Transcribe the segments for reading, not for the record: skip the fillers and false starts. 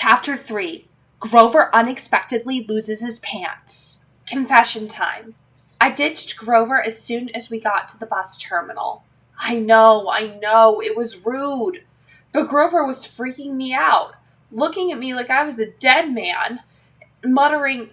Chapter 3. Grover unexpectedly loses his pants. Confession time. I ditched Grover as soon as we got to the bus terminal. I know, it was rude. But Grover was freaking me out, looking at me like I was a dead man, muttering,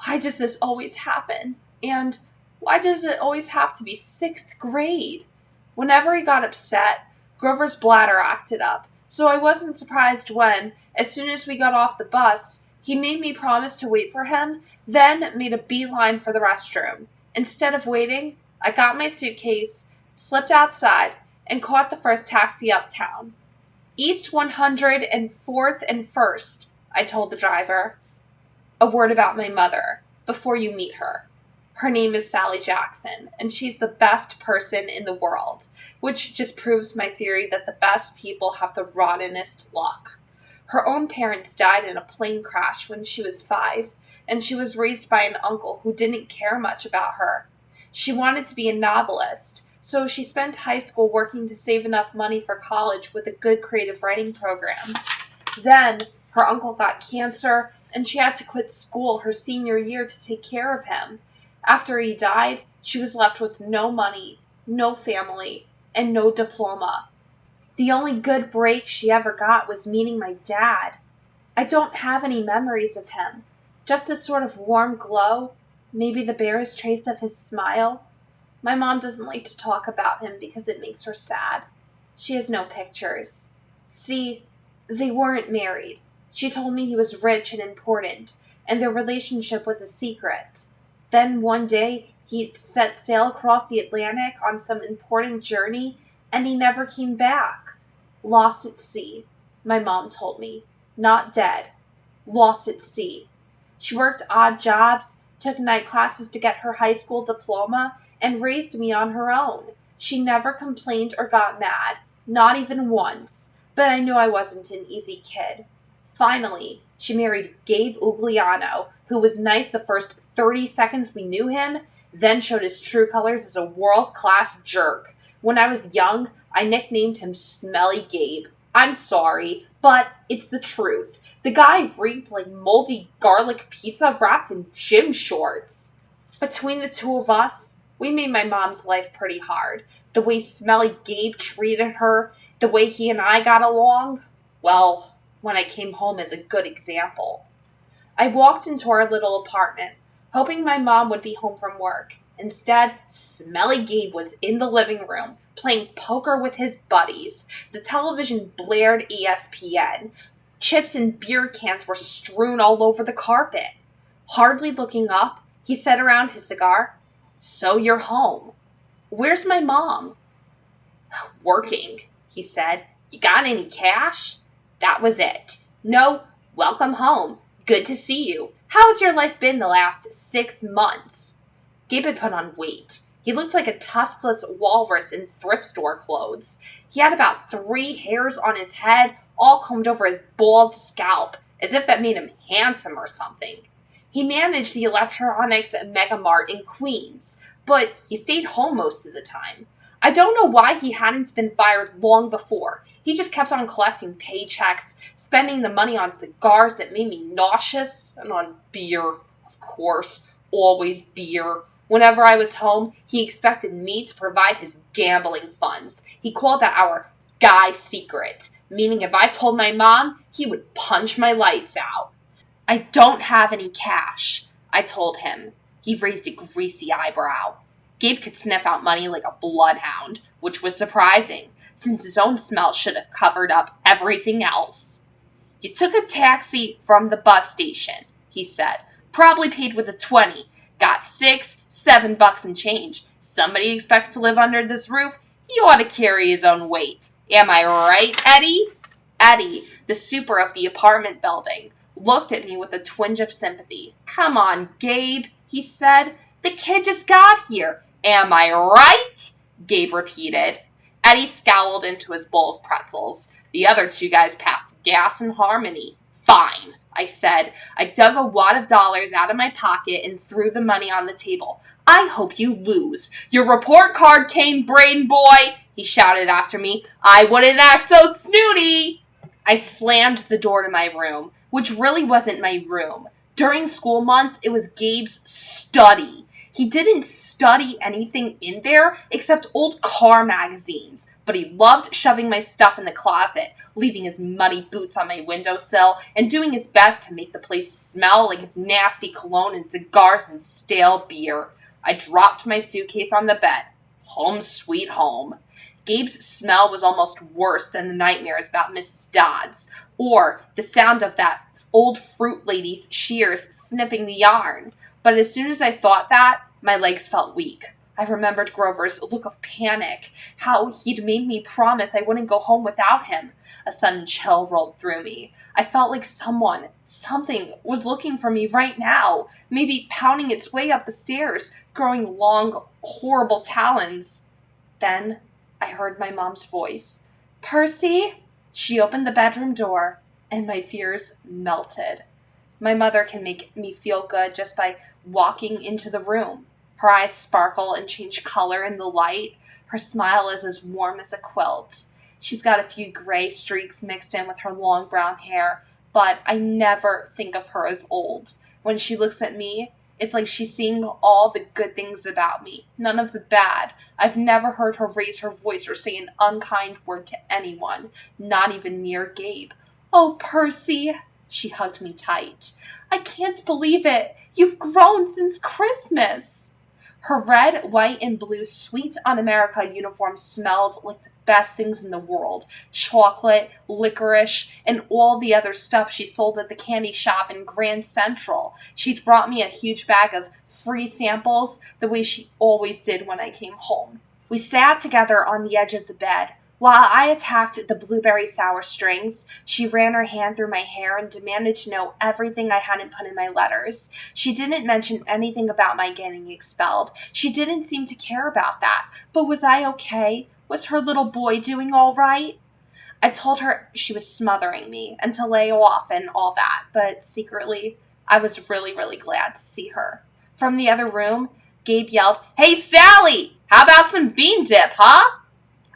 "Why does this always happen? And why does it always have to be 6th grade?" Whenever he got upset, Grover's bladder acted up, so I wasn't surprised when, as soon as we got off the bus, he made me promise to wait for him, then made a beeline for the restroom. Instead of waiting, I got my suitcase, slipped outside, and caught the first taxi uptown. "East 104th and 1st, I told the driver. "A word about my mother, before you meet her. Her name is Sally Jackson, and she's the best person in the world, which just proves my theory that the best people have the rottenest luck. Her own parents died in a plane crash when she was 5, and she was raised by an uncle who didn't care much about her. She wanted to be a novelist, so she spent high school working to save enough money for college with a good creative writing program. Then, her uncle got cancer, and she had to quit school her senior year to take care of him. After he died, she was left with no money, no family, and no diploma. The only good break she ever got was meeting my dad. I don't have any memories of him, just this sort of warm glow, maybe the barest trace of his smile. My mom doesn't like to talk about him because it makes her sad. She has no pictures. See, they weren't married. She told me he was rich and important, and their relationship was a secret. Then one day, he set sail across the Atlantic on some important journey, and he never came back. Lost at sea, my mom told me. Not dead. Lost at sea. She worked odd jobs, took night classes to get her high school diploma, and raised me on her own. She never complained or got mad, not even once, but I knew I wasn't an easy kid. Finally, she married Gabe Ugliano, who was nice the first 30 seconds we knew him, then showed his true colors as a world-class jerk. When I was young, I nicknamed him Smelly Gabe. I'm sorry, but it's the truth. The guy reeked like moldy garlic pizza wrapped in gym shorts. Between the two of us, we made my mom's life pretty hard. The way Smelly Gabe treated her, the way he and I got along, well, when I came home as a good example. I walked into our little apartment, hoping my mom would be home from work. Instead, Smelly Gabe was in the living room, playing poker with his buddies. The television blared ESPN. Chips and beer cans were strewn all over the carpet. Hardly looking up, he said around his cigar, "So you're home. Where's my mom?" "Working," he said. "You got any cash?" That was it. "No, welcome home. Good to see you. How has your life been the last 6 months?" Gabe had put on weight. He looked like a tuskless walrus in thrift store clothes. He had about 3 hairs on his head, all combed over his bald scalp, as if that made him handsome or something. He managed the electronics Mega Mart in Queens, but he stayed home most of the time. I don't know why he hadn't been fired long before. He just kept on collecting paychecks, spending the money on cigars that made me nauseous, and on beer, of course, always beer. Whenever I was home, he expected me to provide his gambling funds. He called that our guy secret, meaning if I told my mom, he would punch my lights out. "I don't have any cash," I told him. He raised a greasy eyebrow. Gabe could sniff out money like a bloodhound, which was surprising, since his own smell should have covered up everything else. "You took a taxi from the bus station," he said. "Probably paid with a 20. Got $6-7 and change. Somebody expects to live under this roof. He ought to carry his own weight. Am I right, Eddie?" Eddie, the super of the apartment building, looked at me with a twinge of sympathy. "Come on, Gabe," he said. "The kid just got here. Am I right?" Gabe repeated. Eddie scowled into his bowl of pretzels. The other 2 guys passed gas and harmony. "Fine," I said. I dug a wad of dollars out of my pocket and threw the money on the table. "I hope you lose. Your report card came, brain boy," he shouted after me. "I wouldn't act so snooty." I slammed the door to my room, which really wasn't my room. During school months, it was Gabe's study. He didn't study anything in there except old car magazines, but he loved shoving my stuff in the closet, leaving his muddy boots on my windowsill, and doing his best to make the place smell like his nasty cologne and cigars and stale beer. I dropped my suitcase on the bed. Home sweet home. Gabe's smell was almost worse than the nightmares about Mrs. Dodds, or the sound of that old fruit lady's shears snipping the yarn. But as soon as I thought that, my legs felt weak. I remembered Grover's look of panic, how he'd made me promise I wouldn't go home without him. A sudden chill rolled through me. I felt like something was looking for me right now, maybe pounding its way up the stairs, growing long, horrible talons. Then I heard my mom's voice. "Percy?" She opened the bedroom door, and my fears melted. My mother can make me feel good just by walking into the room. Her eyes sparkle and change color in the light. Her smile is as warm as a quilt. She's got a few gray streaks mixed in with her long brown hair, but I never think of her as old. When she looks at me, it's like she's seeing all the good things about me, none of the bad. I've never heard her raise her voice or say an unkind word to anyone, not even me or Gabe. "Oh, Percy," she hugged me tight. "I can't believe it. You've grown since Christmas." Her red, white, and blue Sweet on America uniform smelled like the best things in the world. Chocolate, licorice, and all the other stuff she sold at the candy shop in Grand Central. She'd brought me a huge bag of free samples, the way she always did when I came home. We sat together on the edge of the bed. While I attacked the blueberry sour strings, she ran her hand through my hair and demanded to know everything I hadn't put in my letters. She didn't mention anything about my getting expelled. She didn't seem to care about that. But was I okay? Was her little boy doing all right? I told her she was smothering me and to lay off and all that, but secretly, I was really, really glad to see her. From the other room, Gabe yelled, "Hey, Sally! How about some bean dip, huh?"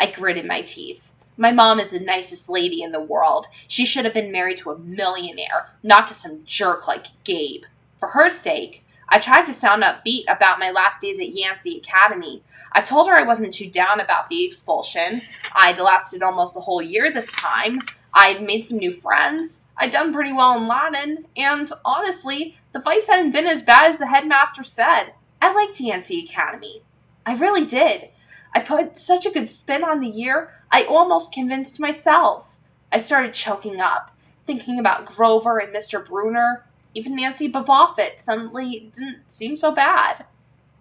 I gritted my teeth. My mom is the nicest lady in the world. She should have been married to a millionaire, not to some jerk like Gabe. For her sake, I tried to sound upbeat about my last days at Yancey Academy. I told her I wasn't too down about the expulsion. I'd lasted almost the whole year this time. I'd made some new friends. I'd done pretty well in Latin. And honestly, the fights hadn't been as bad as the headmaster said. I liked Yancey Academy. I really did. I put such a good spin on the year, I almost convinced myself. I started choking up, thinking about Grover and Mr. Bruner. Even Nancy Boboffet suddenly didn't seem so bad.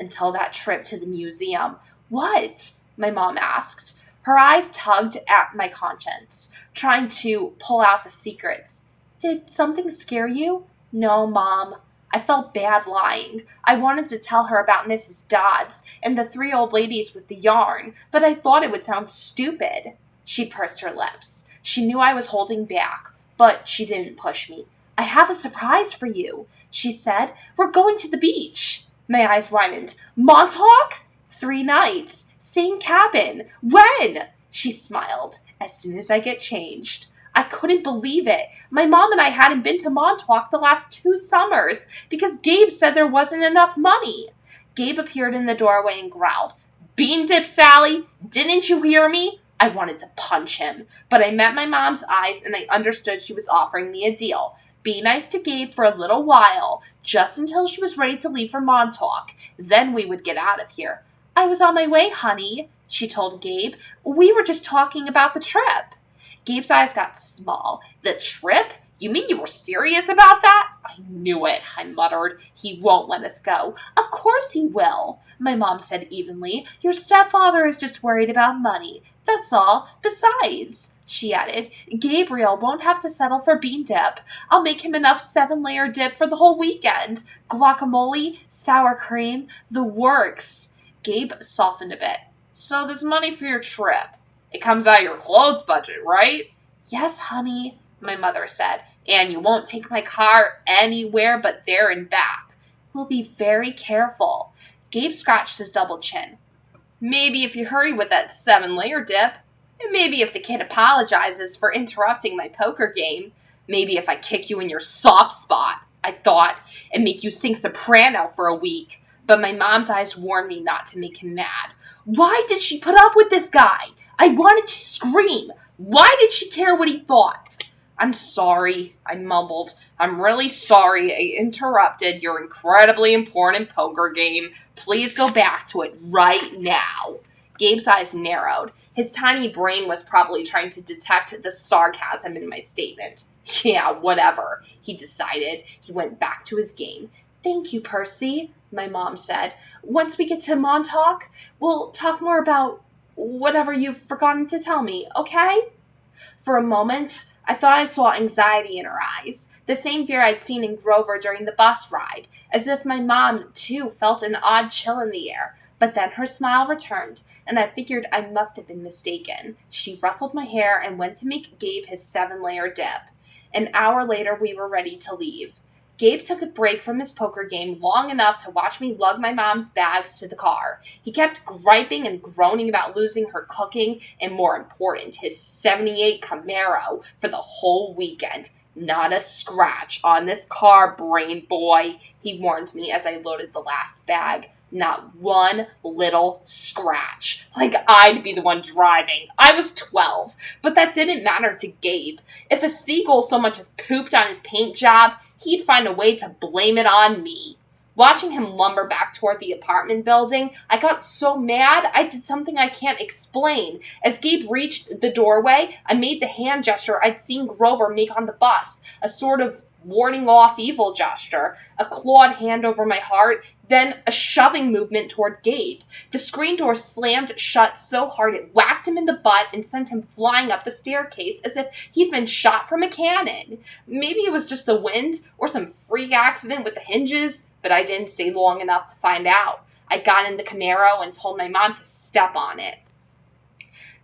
Until that trip to the museum. "What?" my mom asked. Her eyes tugged at my conscience, trying to pull out the secrets. "Did something scare you?" "No, Mom." I felt bad lying. I wanted to tell her about Mrs. Dodds and the 3 old ladies with the yarn, but I thought it would sound stupid. She pursed her lips. She knew I was holding back, but she didn't push me. "I have a surprise for you," she said. "We're going to the beach." My eyes widened. "Montauk?" 3 nights. Same cabin. When? She smiled. "As soon as I get changed." I couldn't believe it. My mom and I hadn't been to Montauk the last 2 summers because Gabe said there wasn't enough money. Gabe appeared in the doorway and growled, "Bean dip, Sally! Didn't you hear me?" I wanted to punch him, but I met my mom's eyes and I understood she was offering me a deal. Be nice to Gabe for a little while, just until she was ready to leave for Montauk. Then we would get out of here. "I was on my way, honey," she told Gabe. "We were just talking about the trip." Gabe's eyes got small. "The trip? You mean you were serious about that?" "I knew it," I muttered. "He won't let us go." "Of course he will," my mom said evenly. "Your stepfather is just worried about money. That's all. Besides," she added, "Gabriel won't have to settle for bean dip. I'll make him enough 7-layer dip for the whole weekend. Guacamole, sour cream, the works." Gabe softened a bit. "So there's money for your trip. It comes out of your clothes budget, right?" "Yes, honey," my mother said. "And you won't take my car anywhere but there and back." "We'll be very careful." Gabe scratched his double chin. "Maybe if you hurry with that 7-layer dip." And maybe if the kid apologizes for interrupting my poker game, maybe if I kick you in your soft spot, I thought, and make you sing soprano for a week. But my mom's eyes warned me not to make him mad. Why did she put up with this guy? I wanted to scream. Why did she care what he thought? I'm sorry, I mumbled. I'm really sorry I interrupted your incredibly important poker game. Please go back to it right now. Gabe's eyes narrowed. His tiny brain was probably trying to detect the sarcasm in my statement. Yeah, whatever, he decided. He went back to his game. Thank you, Percy, my mom said. Once we get to Montauk, we'll talk more about whatever you've forgotten to tell me, okay? For a moment, I thought I saw anxiety in her eyes, the same fear I'd seen in Grover during the bus ride, as if my mom, too, felt an odd chill in the air. But then her smile returned, and I figured I must have been mistaken. She ruffled my hair and went to make Gabe his 7-layer dip. An hour later, we were ready to leave. Gabe took a break from his poker game long enough to watch me lug my mom's bags to the car. He kept griping and groaning about losing her cooking and, more important, his 78 Camaro for the whole weekend. Not a scratch on this car, brain boy, he warned me as I loaded the last bag. Not one little scratch. Like I'd be the one driving. I was 12, but that didn't matter to Gabe. If a seagull so much as pooped on his paint job, he'd find a way to blame it on me. Watching him lumber back toward the apartment building, I got so mad I did something I can't explain. As Gabe reached the doorway, I made the hand gesture I'd seen Grover make on the bus, a sort of warding off evil gesture, a clawed hand over my heart, then a shoving movement toward Gabe. The screen door slammed shut so hard it whacked him in the butt and sent him flying up the staircase as if he'd been shot from a cannon. Maybe it was just the wind or some freak accident with the hinges, but I didn't stay long enough to find out. I got in the Camaro and told my mom to step on it.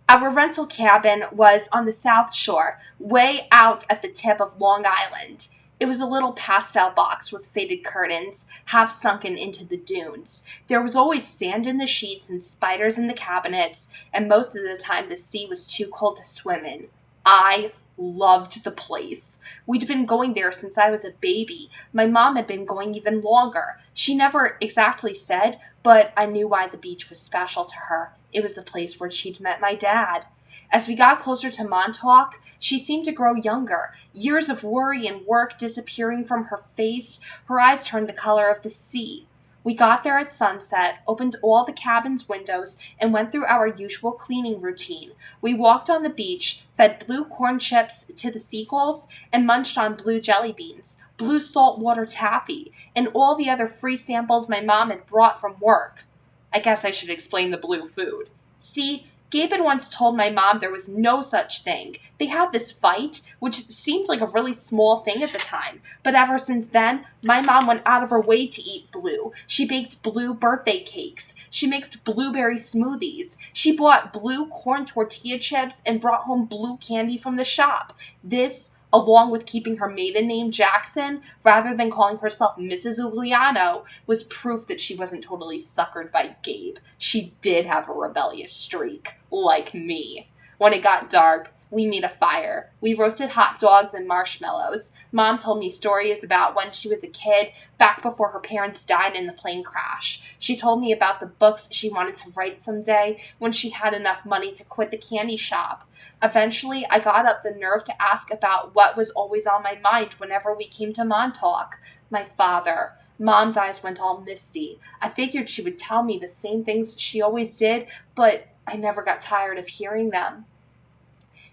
Our rental cabin was on the South Shore, way out at the tip of Long Island. It was a little pastel box with faded curtains, half sunken into the dunes. There was always sand in the sheets and spiders in the cabinets, and most of the time the sea was too cold to swim in. I loved the place. We'd been going there since I was a baby. My mom had been going even longer. She never exactly said, but I knew why the beach was special to her. It was the place where she'd met my dad. As we got closer to Montauk, she seemed to grow younger, years of worry and work disappearing from her face, her eyes turned the color of the sea. We got there at sunset, opened all the cabin's windows, and went through our usual cleaning routine. We walked on the beach, fed blue corn chips to the seagulls, and munched on blue jelly beans, blue saltwater taffy, and all the other free samples my mom had brought from work. I guess I should explain the blue food. See, Gabe had once told my mom there was no such thing. They had this fight, which seemed like a really small thing at the time. But ever since then, my mom went out of her way to eat blue. She baked blue birthday cakes. She mixed blueberry smoothies. She bought blue corn tortilla chips and brought home blue candy from the shop. This, along with keeping her maiden name Jackson, rather than calling herself Mrs. Ugliano, was proof that she wasn't totally suckered by Gabe. She did have a rebellious streak, like me. When it got dark, we made a fire. We roasted hot dogs and marshmallows. Mom told me stories about when she was a kid, back before her parents died in the plane crash. She told me about the books she wanted to write someday when she had enough money to quit the candy shop. Eventually, I got up the nerve to ask about what was always on my mind whenever we came to Montauk. My father. Mom's eyes went all misty. I figured she would tell me the same things she always did, but I never got tired of hearing them.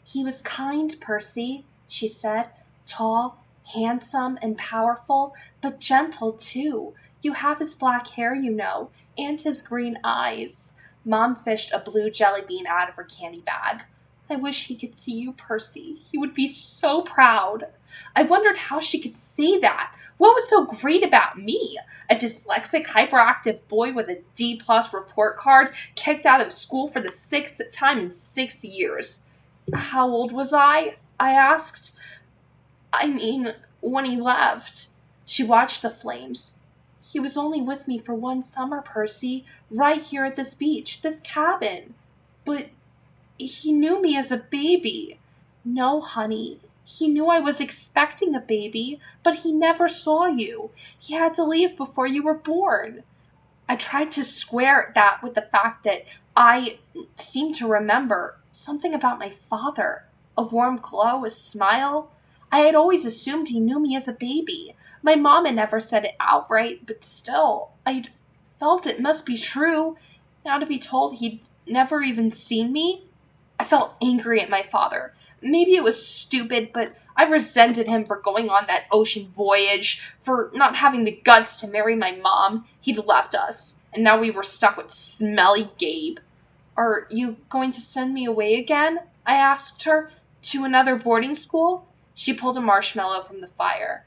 He was kind, Percy, she said. Tall, handsome, and powerful, but gentle, too. You have his black hair, you know, and his green eyes. Mom fished a blue jelly bean out of her candy bag. I wish he could see you, Percy. He would be so proud. I wondered how she could say that. What was so great about me? A dyslexic, hyperactive boy with a D-plus report card, kicked out of school for the 6th time in 6 years. How old was I? I asked. I mean, when he left. She watched the flames. He was only with me for one summer, Percy, right here at this beach, this cabin. But He knew me as a baby. No, honey. He knew I was expecting a baby, but he never saw you. He had to leave before you were born. I tried to square that with the fact that I seemed to remember something about my father. A warm glow, a smile. I had always assumed he knew me as a baby. My mom had never said it outright, but still, I'd felt it must be true. Now to be told he'd never even seen me? I felt angry at my father. Maybe it was stupid, but I resented him for going on that ocean voyage, for not having the guts to marry my mom. He'd left us, and now we were stuck with smelly Gabe. Are you going to send me away again? I asked her. To another boarding school? She pulled a marshmallow from the fire.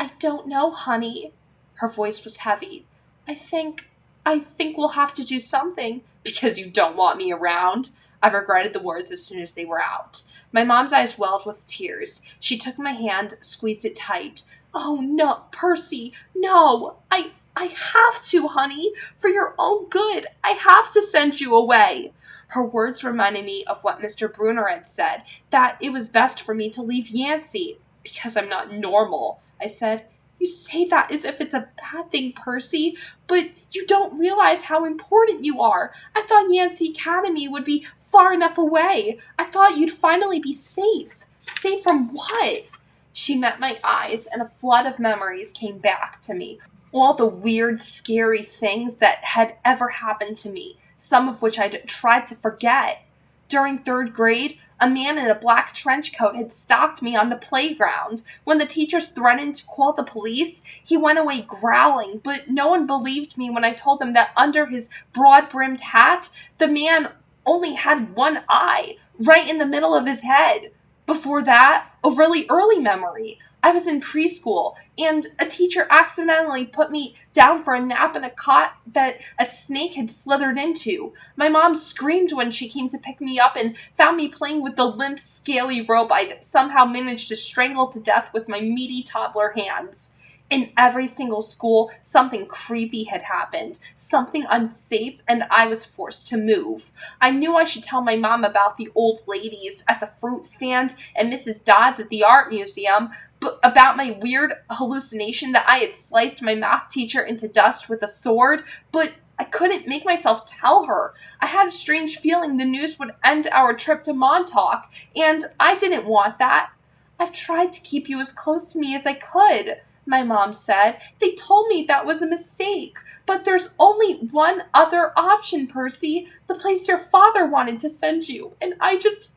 I don't know, honey. Her voice was heavy. I think we'll have to do something. Because you don't want me around? I regretted the words as soon as they were out. My mom's eyes welled with tears. She took my hand, squeezed it tight. Oh, no, Percy, no. I have to, honey. For your own good, I have to send you away. Her words reminded me of what Mr. Brunner had said, that it was best for me to leave Yancey. Because I'm not normal, I said. You say that as if it's a bad thing, Percy, but you don't realize how important you are. I thought Yancey Academy would be far enough away. I thought you'd finally be safe. Safe from what? She met my eyes, and a flood of memories came back to me. All the weird, scary things that had ever happened to me, some of which I'd tried to forget. During 3rd grade, a man in a black trench coat had stalked me on the playground. When the teachers threatened to call the police, he went away growling, but no one believed me when I told them that under his broad-brimmed hat, the man only had one eye, right in the middle of his head. Before that, a really early memory. I was in preschool, and a teacher accidentally put me down for a nap in a cot that a snake had slithered into. My mom screamed when she came to pick me up and found me playing with the limp, scaly rope I'd somehow managed to strangle to death with my meaty toddler hands. In every single school, something creepy had happened, something unsafe, and I was forced to move. I knew I should tell my mom about the old ladies at the fruit stand and Mrs. Dodds at the art museum, but about my weird hallucination that I had sliced my math teacher into dust with a sword, but I couldn't make myself tell her. I had a strange feeling the news would end our trip to Montauk, and I didn't want that. I've tried to keep you as close to me as I could, my mom said. They told me that was a mistake. But there's only one other option, Percy. The place your father wanted to send you. And I just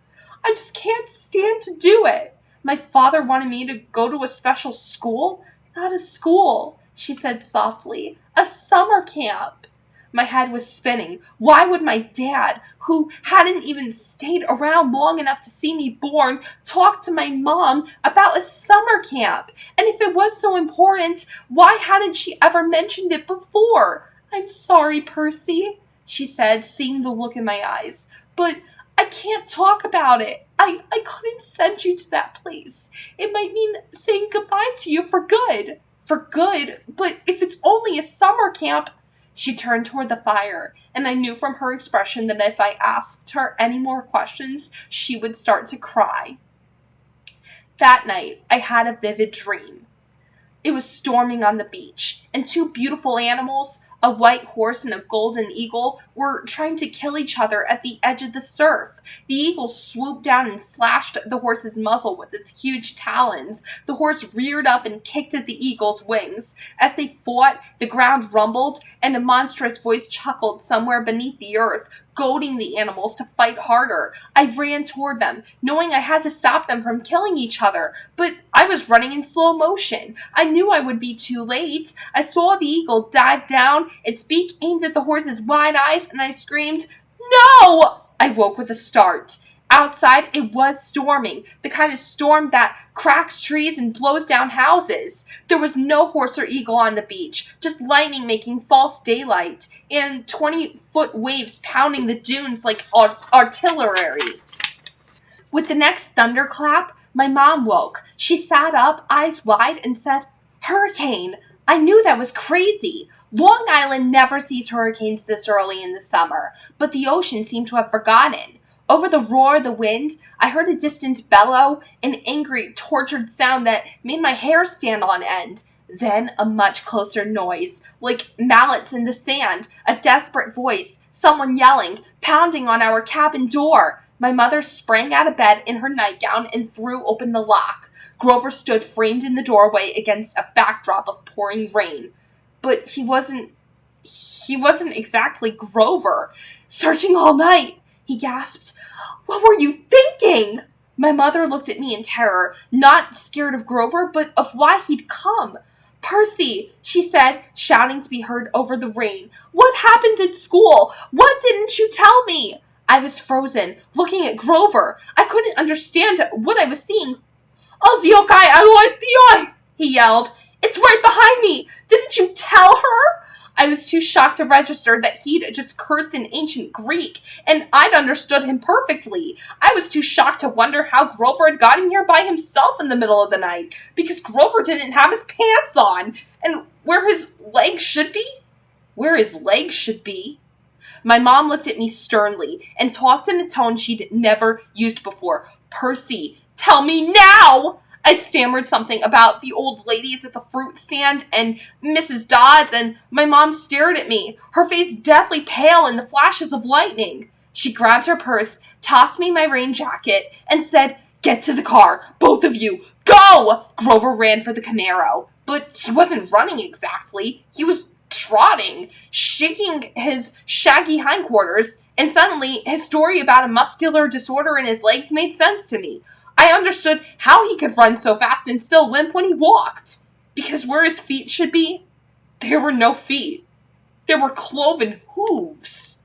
can't stand to do it. My father wanted me to go to a special school? Not a school, she said softly. A summer camp. My head was spinning. Why would my dad, who hadn't even stayed around long enough to see me born, talk to my mom about a summer camp? And if it was so important, why hadn't she ever mentioned it before? I'm sorry, Percy, she said, seeing the look in my eyes. But I can't talk about it. I couldn't send you to that place. It might mean saying goodbye to you for good. For good? But if it's only a summer camp... She turned toward the fire, and I knew from her expression that if I asked her any more questions, she would start to cry. That night, I had a vivid dream. It was storming on the beach, and 2 beautiful animals, a white horse and a golden eagle, were trying to kill each other at the edge of the surf. The eagle swooped down and slashed the horse's muzzle with its huge talons. The horse reared up and kicked at the eagle's wings. As they fought, the ground rumbled, and a monstrous voice chuckled somewhere beneath the earth, goading the animals to fight harder. I ran toward them, knowing I had to stop them from killing each other, but I was running in slow motion. I knew I would be too late. I saw the eagle dive down, its beak aimed at the horse's wide eyes, and I screamed, "No!" I woke with a start. Outside, it was storming, the kind of storm that cracks trees and blows down houses. There was no horse or eagle on the beach, just lightning making false daylight, and 20-foot waves pounding the dunes like artillery. With the next thunderclap, my mom woke. She sat up, eyes wide, and said, "Hurricane!" I knew that was crazy. Long Island never sees hurricanes this early in the summer, but the ocean seemed to have forgotten. Over the roar of the wind, I heard a distant bellow, an angry, tortured sound that made my hair stand on end. Then a much closer noise, like mallets in the sand, a desperate voice, someone yelling, pounding on our cabin door. My mother sprang out of bed in her nightgown and threw open the lock. Grover stood framed in the doorway against a backdrop of pouring rain. But he wasn't exactly Grover. Searching all night, he gasped. What were you thinking? My mother looked at me in terror, not scared of Grover, but of why he'd come. Percy, she said, shouting to be heard over the rain. What happened at school? What didn't you tell me? I was frozen, looking at Grover. I couldn't understand what I was seeing. Oziokai aloitioi, he yelled. It's right behind me. Didn't you tell her? I was too shocked to register that he'd just cursed in ancient Greek, and I'd understood him perfectly. I was too shocked to wonder how Grover had gotten here by himself in the middle of the night, because Grover didn't have his pants on, and where his legs should be? My mom looked at me sternly and talked in a tone she'd never used before. Percy, tell me now! I stammered something about the old ladies at the fruit stand and Mrs. Dodds, and my mom stared at me, her face deathly pale in the flashes of lightning. She grabbed her purse, tossed me my rain jacket, and said, Get to the car, both of you, go! Grover ran for the Camaro, but he wasn't running exactly. He was trotting, shaking his shaggy hindquarters, and suddenly his story about a muscular disorder in his legs made sense to me. I understood how he could run so fast and still limp when he walked. Because where his feet should be, there were no feet. There were cloven hooves.